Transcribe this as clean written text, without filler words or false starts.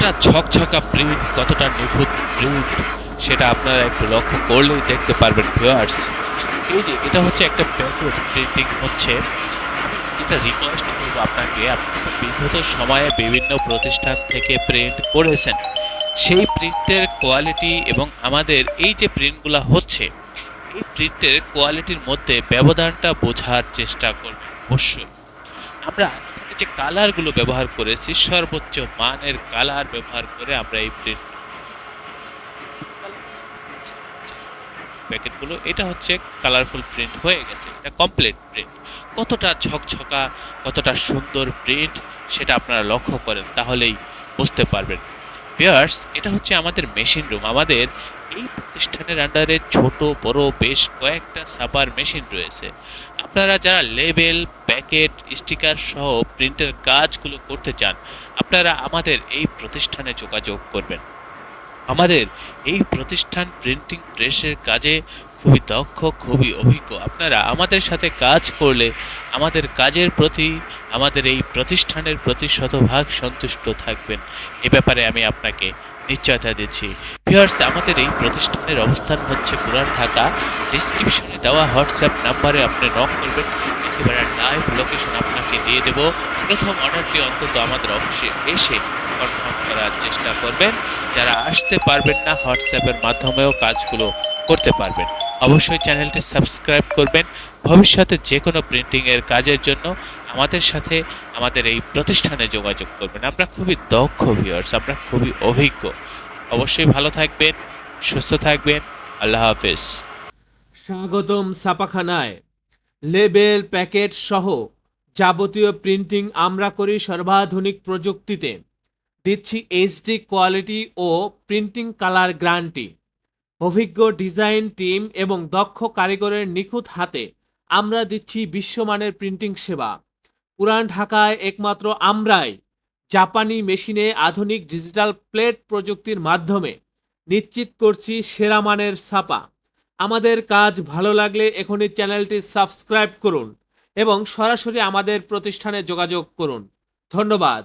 কতটা ঝকঝকা প্রিন্ট, কতটা নিখুঁত প্রিন্ট সেটা আপনারা একটু লক্ষ্য করলেই দেখতে পারবেন ভিউয়ার্স। এই যে এটা হচ্ছে একটা প্যাকেট প্রিন্টিং হচ্ছে। আমি যেটা রিকোয়েস্ট করবো আপনাকে, আপনি তো বিগত সময়ে বিভিন্ন প্রতিষ্ঠান থেকে প্রিন্ট করেছেন। সেই প্রিন্টের কোয়ালিটি এবং আমাদের এই যে প্রিন্টগুলা হচ্ছে, এই প্রিন্টের কোয়ালিটির মধ্যে ব্যবধানটা বোঝার চেষ্টা করবেন অবশ্যই। আমরা এখানে যে কালারগুলো ব্যবহার করেছি, সর্বোচ্চ মানের কালার ব্যবহার করে আমরা এই প্রিন্ট প্যাকেটগুলো, এটা হচ্ছে কালারফুল প্রিন্ট হয়ে গেছে, এটা কমপ্লিট প্রিন্ট। কতটা ঝকঝকা, কতটা সুন্দর প্রিন্ট সেটা আপনারা লক্ষ্য করেন, তাহলেই বুঝতে পারবেন। ভিউয়ার্স, এটা হচ্ছে আমাদের মেশিন রুম। আমাদের এই প্রতিষ্ঠানের আন্ডারে ছোট বড় বেশ কয়েকটা ছাপার মেশিন রয়েছে। আপনারা যারা লেবেল, প্যাকেট, স্টিকার সহ প্রিন্টের কাজগুলো করতে চান, আপনারা আমাদের এই প্রতিষ্ঠানে যোগাযোগ করবেন। আমাদের এই প্রতিষ্ঠান প্রিন্টিং প্রেসের কাজে খুবই দক্ষ, খুবই অভিজ্ঞ। আপনারা আমাদের সাথে কাজ করলে আমাদের কাজের প্রতি, আমাদের এই প্রতিষ্ঠানের প্রতি শতভাগ সন্তুষ্ট থাকবেন, এ ব্যাপারে আমি আপনাকে নিশ্চয়তা দিচ্ছি। ভিউয়ার্স, আমাদের এই প্রতিষ্ঠানের অবস্থান হচ্ছে পুরান ঢাকা। ডিসক্রিপশনে দেওয়া হোয়াটসঅ্যাপ নাম্বারে আপনি নক করবেন, একেবারে লাইভ লোকেশন আপনাকে দিয়ে দেব। প্রথম অর্ডারটি অন্তত আমাদের অফিসে এসে কনফার্ম করার চেষ্টা করবেন। যারা আসতে পারবেন না, হোয়াটসঅ্যাপের মাধ্যমেও কাজগুলো করতে পারবেন। অবশ্যই চ্যানেলটি সাবস্ক্রাইব করবেন। ভবিষ্যতে যে কোনো প্রিন্টিংয়ের কাজের জন্য আমাদের সাথে, আমাদের এই প্রতিষ্ঠানে যোগাযোগ করবেন। আমরা খুবই দক্ষ ভিউয়ার্স, আমরা খুবই অভিজ্ঞ। অবশ্যই ভালো থাকবেন, সুস্থ থাকবেন। আল্লাহ হাফেজ। স্বাগতম ছাপাখানায়। লেবেল, প্যাকেট সহ যাবতীয় প্রিন্টিং আমরা করি সর্বাধুনিক প্রযুক্তিতে। দিচ্ছি এইচডি কোয়ালিটি ও প্রিন্টিং কালার গ্যারান্টি। অভিজ্ঞ ডিজাইন টিম এবং দক্ষ কারিগরের নিখুঁত হাতে আমরা দিচ্ছি বিশ্বমানের প্রিন্টিং সেবা। পুরান ঢাকায় একমাত্র আমরাই জাপানি মেশিনে আধুনিক ডিজিটাল প্লেট প্রযুক্তির মাধ্যমে নিশ্চিত করছি সেরা মানের ছাপা। আমাদের কাজ ভালো লাগলে এখনই চ্যানেলটি সাবস্ক্রাইব করুন এবং সরাসরি আমাদের প্রতিষ্ঠানে যোগাযোগ করুন। ধন্যবাদ।